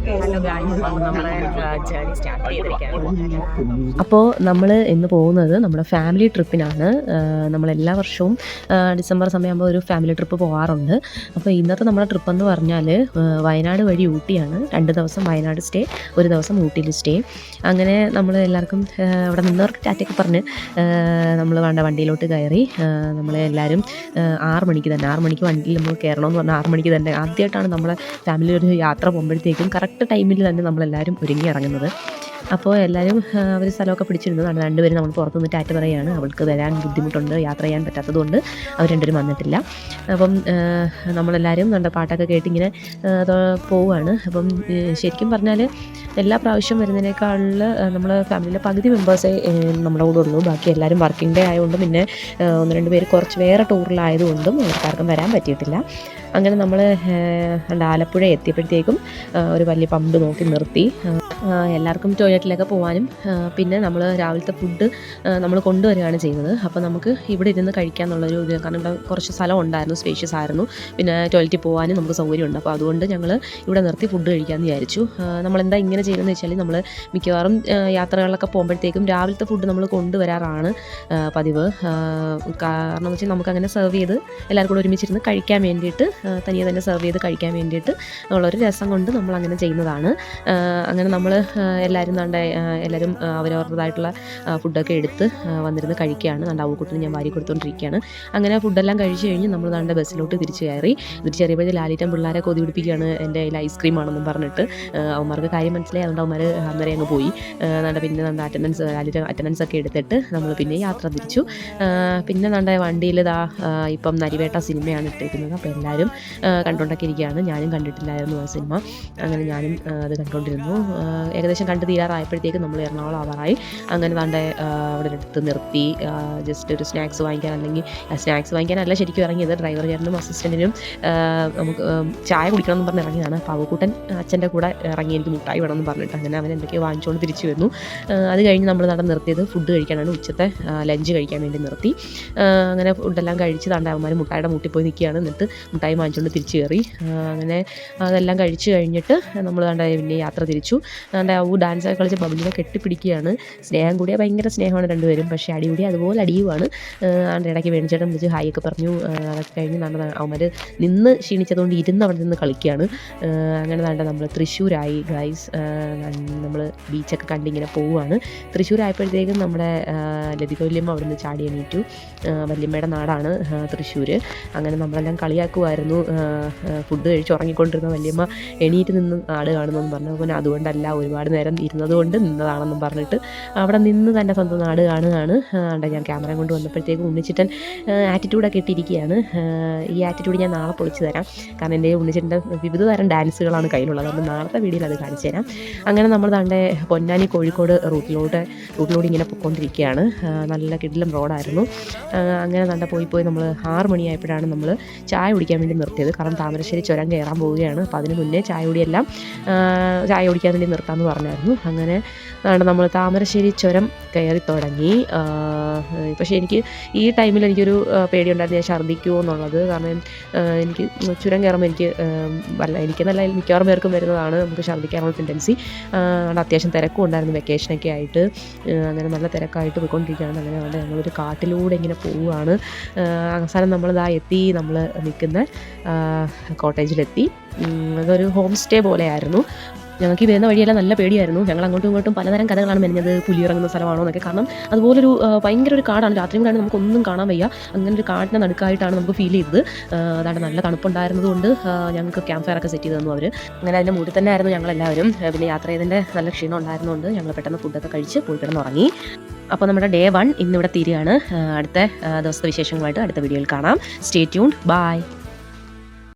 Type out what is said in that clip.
Hello guys, നമ്മുടെ journey start ചെയ്തിരിക്കുകയാണ്. അപ്പോൾ നമ്മൾ ഇന്ന് പോകുന്നത് നമ്മുടെ ഫാമിലി ട്രിപ്പിനാണ്. നമ്മളെല്ലാ വർഷവും ഡിസംബർ സമയമാകുമ്പോൾ ഒരു ഫാമിലി ട്രിപ്പ് പോകാറുണ്ട്. അപ്പോൾ ഇന്നത്തെ നമ്മുടെ ട്രിപ്പ് എന്ന് പറഞ്ഞാൽ വയനാട് വഴി ഊട്ടിയാണ്. 2 ദിവസം വയനാട് സ്റ്റേ, 1 ദിവസം ഊട്ടിയിൽ സ്റ്റേ. അങ്ങനെ നമ്മൾ എല്ലാവർക്കും അവിടെ നിന്നവർക്ക് ടാറ്റയൊക്കെ പറഞ്ഞ് നമ്മൾ വേണ്ട വണ്ടിയിലോട്ട് കയറി. നമ്മളെല്ലാവരും 6 മണിക്ക് വണ്ടിയിൽ നമ്മൾ കയറണമെന്ന് പറഞ്ഞാൽ 6 മണിക്ക് തന്നെ ആദ്യമായിട്ടാണ് നമ്മളെ ഫാമിലി ഒരു യാത്ര പോകുമ്പോഴത്തേക്കും കറക്റ്റ് ടൈമിൽ തന്നെ നമ്മളെല്ലാവരും ഒരുങ്ങി ഇറങ്ങുന്നത്. അപ്പോൾ എല്ലാവരും അവർ സ്ഥലമൊക്കെ പിടിച്ചിരുന്നു. 2 പേരും നമ്മൾ പുറത്തുനിന്ന് ടാറ്റ പറയുകയാണ്. അവൾക്ക് വരാൻ ബുദ്ധിമുട്ടുണ്ട്, യാത്ര ചെയ്യാൻ പറ്റാത്തതുകൊണ്ട് അവർ 2 പേരും വന്നിട്ടില്ല. അപ്പം നമ്മളെല്ലാവരും നല്ല പാട്ടൊക്കെ കേട്ടിങ്ങനെ പോവുകയാണ്. അപ്പം ശരിക്കും പറഞ്ഞാൽ എല്ലാ പ്രാവശ്യം വരുന്നതിനേക്കാളിൽ നമ്മൾ ഫാമിലിയിലെ പകുതി മെമ്പേഴ്സേ നമ്മുടെ കൂടെ ഉള്ളൂ. ബാക്കി എല്ലാവരും വർക്കിംഗ് ഡേ ആയതുകൊണ്ടും പിന്നെ 1-2 പേര് കുറച്ച് വേറെ ടൂറിലായതുകൊണ്ടും അവർക്കാർക്കും വരാൻ പറ്റിയിട്ടില്ല. അങ്ങനെ നമ്മൾ ആലപ്പുഴ എത്തിയപ്പോഴത്തേക്കും ഒരു വലിയ പമ്പ് നോക്കി നിർത്തി. എല്ലാവർക്കും ടോയ്ലറ്റിലൊക്കെ പോകാനും പിന്നെ നമ്മൾ രാവിലത്തെ ഫുഡ് നമ്മൾ കൊണ്ടുവരികയാണ് ചെയ്യുന്നത്. അപ്പോൾ നമുക്ക് ഇവിടെ ഇരുന്ന് കഴിക്കാമെന്നുള്ളൊരു ഇത്, കാരണം ഇവിടെ കുറച്ച് സ്ഥലം ഉണ്ടായിരുന്നു, സ്പേഷ്യസ് ആയിരുന്നു, പിന്നെ ടോയ്ലറ്റിൽ പോകാനും നമുക്ക് സൗകര്യമുണ്ട്. അപ്പോൾ അതുകൊണ്ട് ഞങ്ങൾ ഇവിടെ നിർത്തി ഫുഡ് കഴിക്കാമെന്ന് വിചാരിച്ചു. നമ്മളെന്താ ഇങ്ങനെ ചെയ്യുന്നതെന്ന് വെച്ചാൽ നമ്മൾ മിക്കവാറും യാത്രകളിലൊക്കെ പോകുമ്പോഴത്തേക്കും രാവിലത്തെ ഫുഡ് നമ്മൾ കൊണ്ടുവരാറാണ് പതിവ്. കാരണം എന്ന് വെച്ചാൽ നമുക്കങ്ങനെ സെർവ് ചെയ്ത് എല്ലാവർക്കും കൂടെ ഒരുമിച്ചിരുന്ന് കഴിക്കാൻ വേണ്ടിയിട്ട്, തനിയെ തന്നെ സെർവ് ചെയ്ത് കഴിക്കാൻ വേണ്ടിയിട്ട് ഉള്ളൊരു രസം കൊണ്ട് നമ്മൾ അങ്ങനെ ചെയ്യുന്നതാണ്. അങ്ങനെ നമ്മൾ എല്ലാവരും അവരവരുടേതായിട്ടുള്ള ഫുഡൊക്കെ എടുത്ത് വന്നിരുന്ന് കഴിക്കുകയാണ്. അവക്കുട്ടിന് ഞാൻ വാരി കൊടുത്തുകൊണ്ടിരിക്കുകയാണ്. അങ്ങനെ ഫുഡെല്ലാം കഴിച്ച് കഴിഞ്ഞ് നമ്മൾ ബസ്സിലോട്ട് തിരിച്ച് കയറിയപ്പോഴത്തെ ലാലിറ്റം പിള്ളേരെ കൊതി പിടിപ്പിക്കുകയാണ്. എൻ്റെ കയ്യിൽ ഐസ്ക്രീം ആണെന്നും പറഞ്ഞിട്ട്. അവന്മാർക്ക് കാര്യം മനസ്സിലായി, അതുകൊണ്ട് അവന്മാർ അന്നേരം അങ്ങ് പോയി. പിന്നെ അറ്റൻഡൻസ് ഒക്കെ എടുത്തിട്ട് നമ്മൾ പിന്നെ യാത്ര തിരിച്ചു. പിന്നെ വണ്ടിയിൽ ഇപ്പം നരിവേട്ട സിനിമയാണ് ഇട്ടേക്കുന്നത്. അപ്പോൾ എല്ലാവരും കണ്ടുകൊണ്ടൊക്കെ ഇരിക്കുകയാണ്. ഞാനും കണ്ടിട്ടില്ലായിരുന്നു ആ സിനിമ. അങ്ങനെ ഞാനും അത് കണ്ടുകൊണ്ടിരുന്നു. ഏകദേശം കണ്ട് തീരാറായപ്പോഴത്തേക്ക് നമ്മൾ എറണാകുളം ആവാറായി. അങ്ങനെ അവിടെ അടുത്ത് നിർത്തി ജസ്റ്റ് ഒരു സ്നാക്സ് വാങ്ങിക്കാനല്ല ശരിക്കും ഇറങ്ങിയത്. ഡ്രൈവർ ചേട്ടനും അസിസ്റ്റൻറ്റിനും നമുക്ക് ചായ കുടിക്കണം എന്ന് പറഞ്ഞ് ഇറങ്ങിയതാണ്. അപ്പോൾ അവക്കൂട്ടൻ അച്ഛൻ്റെ കൂടെ ഇറങ്ങി എനിക്ക് മുട്ടായി വേണമെന്ന് പറഞ്ഞിട്ട് അങ്ങനെ അവൻ എന്തൊക്കെയോ വാങ്ങിച്ചുകൊണ്ട് തിരിച്ചു വന്നു. അത് കഴിഞ്ഞ് നമ്മൾ നിർത്തിയത് ഫുഡ് കഴിക്കാനാണ്. ഉച്ചത്തെ ലഞ്ച് കഴിക്കാൻ വേണ്ടി നിർത്തി. അങ്ങനെ ഫുഡെല്ലാം കഴിച്ച് അവന്മാർ മുട്ടായിയുടെ മൂട്ടിൽ പോയി നിൽക്കുകയാണ്. എന്നിട്ട് മുട്ടായി വാങ്ങിച്ചുകൊണ്ട് തിരിച്ചു കയറി. അങ്ങനെ അതെല്ലാം കഴിച്ച് കഴിഞ്ഞിട്ട് നമ്മൾ പിന്നെ യാത്ര തിരിച്ചു. ഡാൻസൊക്കെ കളിച്ച് ബബിലിനെ കെട്ടിപ്പിടിക്കുകയാണ്. സ്നേഹം കൂടിയാൽ ഭയങ്കര സ്നേഹമാണ് 2 പേരും. പക്ഷേ അടികൂടി അതുപോലെ അടിയുവാണ്. ഇടയ്ക്ക് വേണിച്ചേട്ടൻ വിളിച്ച് ഹായ് ഒക്കെ പറഞ്ഞു. അതൊക്കെ കഴിഞ്ഞ് അവന്മാർ നിന്ന് ക്ഷീണിച്ചതുകൊണ്ട് ഇരുന്ന് അവിടെ നിന്ന് കളിക്കുകയാണ്. അങ്ങനെ നമ്മൾ തൃശ്ശൂരായി ഗൈസ്. നമ്മൾ ബീച്ചൊക്കെ കണ്ടിങ്ങനെ പോവുകയാണ്. തൃശ്ശൂരായപ്പോഴത്തേക്കും നമ്മുടെ ലതിക വല്യമ്മ അവിടെ നിന്ന് ചാടി എണീറ്റു. വല്യമ്മയുടെ നാടാണ് തൃശ്ശൂർ. അങ്ങനെ നമ്മളെല്ലാം കളിയാക്കുമായിരുന്നു. ഫുഡ് കഴിച്ച് ഉറങ്ങിക്കൊണ്ടിരുന്ന വല്യമ്മ എണീറ്റ് നിന്ന് നാട് കാണുന്നതെന്ന് പറഞ്ഞു. പിന്നെ അതുകൊണ്ടല്ല, ഒരുപാട് നേരം ഇരുന്നതുകൊണ്ട് നിന്നതാണെന്നും പറഞ്ഞിട്ട് അവിടെ നിന്ന് തന്നെ സ്വന്തം നാട് കാണുകയാണ്. ഞാൻ ക്യാമറ കൊണ്ട് വന്നപ്പോഴത്തേക്കും ഉണ്ണിച്ചിട്ടൻ ആറ്റിറ്റ്യൂഡൊക്കെ ഇട്ടിരിക്കുകയാണ്. ഈ ആറ്റിറ്റ്യൂഡ് ഞാൻ നാളെ പൊളിച്ചു തരാം. കാരണം എൻ്റെ ഉണ്ണിച്ചിട്ടൻ്റെ വിവിധ തരം ഡാൻസുകളാണ് കയ്യിലുള്ളത്. അതുകൊണ്ട് നാളത്തെ വീഡിയോയിൽ അത് കാണിച്ചു തരാം. അങ്ങനെ നമ്മൾ പൊന്നാനി കോഴിക്കോട് റൂട്ടിലൂടെ ഇങ്ങനെ പോയിക്കൊണ്ടിരിക്കുകയാണ്. നല്ല കിടിലം റോഡായിരുന്നു. അങ്ങനെ പോയി നമ്മൾ 6 മണിയായപ്പോഴാണ് നമ്മൾ ചായ കുടിക്കാൻ വേണ്ടി നിർത്തിയത്. കാരണം താമരശ്ശേരി ചുരം കയറാൻ പോവുകയാണ്. അപ്പോൾ അതിന് മുന്നേ ചായ കുടിക്കാൻ വേണ്ടി നിർത്താമെന്ന് പറഞ്ഞായിരുന്നു. അങ്ങനെ നമ്മൾ താമരശ്ശേരി ചുരം കയറി തുടങ്ങി. പക്ഷേ എനിക്ക് ഈ ടൈമിൽ എനിക്കൊരു പേടിയുണ്ടായിരുന്നു, ഞാൻ ഛർദ്ദിക്കുമോ എന്നുള്ളത്. കാരണം എനിക്ക് ചുരം കയറുമ്പോൾ എനിക്കെന്നല്ല മിക്കവാറും പേർക്കും വരുന്നതാണ്, നമുക്ക് ഛർദ്ദിക്കാനുള്ള ടെൻഡൻസി. അത്യാവശ്യം തിരക്കും ഉണ്ടായിരുന്നു, വെക്കേഷനൊക്കെ ആയിട്ട്. അങ്ങനെ നല്ല തിരക്കായിട്ട് പോയിക്കൊണ്ടിരിക്കുകയാണ്. അങ്ങനെ ഞങ്ങളൊരു കാട്ടിലൂടെ ഇങ്ങനെ പോവുകയാണ്. അവസാനം എത്തി, നമ്മൾ നിൽക്കുന്ന കോട്ടേജിലെത്തി. അതൊരു ഹോം സ്റ്റേ പോലെയായിരുന്നു. ഞങ്ങൾക്ക് ഈ വരുന്ന വഴിയെല്ലാം നല്ല പേടിയായിരുന്നു. ഞങ്ങൾ അങ്ങോട്ടും ഇങ്ങോട്ടും പലതരം കഥകളാണ് മെനഞ്ഞത്. പുലി ഇറങ്ങുന്ന സ്ഥലമാണോ എന്നൊക്കെ. കാരണം അതുപോലൊരു ഭയങ്കര ഒരു കാടാണ്. രാത്രിയും കാണാൻ നമുക്കൊന്നും കാണാൻ വയ്യ. അങ്ങനെ ഒരു കാടിൻ്റെ നടുക്കായിട്ടാണ് നമുക്ക് ഫീൽ ചെയ്തത്. നല്ല തണുപ്പുണ്ടായിരുന്നത് കൊണ്ട് ഞങ്ങൾക്ക് ക്യാമ്പ് ഫയറൊക്കെ സെറ്റ് ചെയ്ത് തന്നു അവർ. അങ്ങനെ അതിൻ്റെ മൂടി തന്നെ ആയിരുന്നു ഞങ്ങളെല്ലാവരും. പിന്നെ യാത്ര ചെയ്തതിൻ്റെ നല്ല ക്ഷീണം ഉണ്ടായിരുന്നുകൊണ്ട് ഞങ്ങൾ പെട്ടെന്ന് ഫുഡൊക്കെ കഴിച്ച് പോയി കിടന്നുറങ്ങി. അപ്പോൾ നമ്മുടെ ഡേ 1 ഇന്നിവിടെ തീരുകയാണ്. അടുത്ത ദിവസത്തെ വിശേഷങ്ങളുമായിട്ട് അടുത്ത വീഡിയോയിൽ കാണാം. Stay tuned. ബൈ.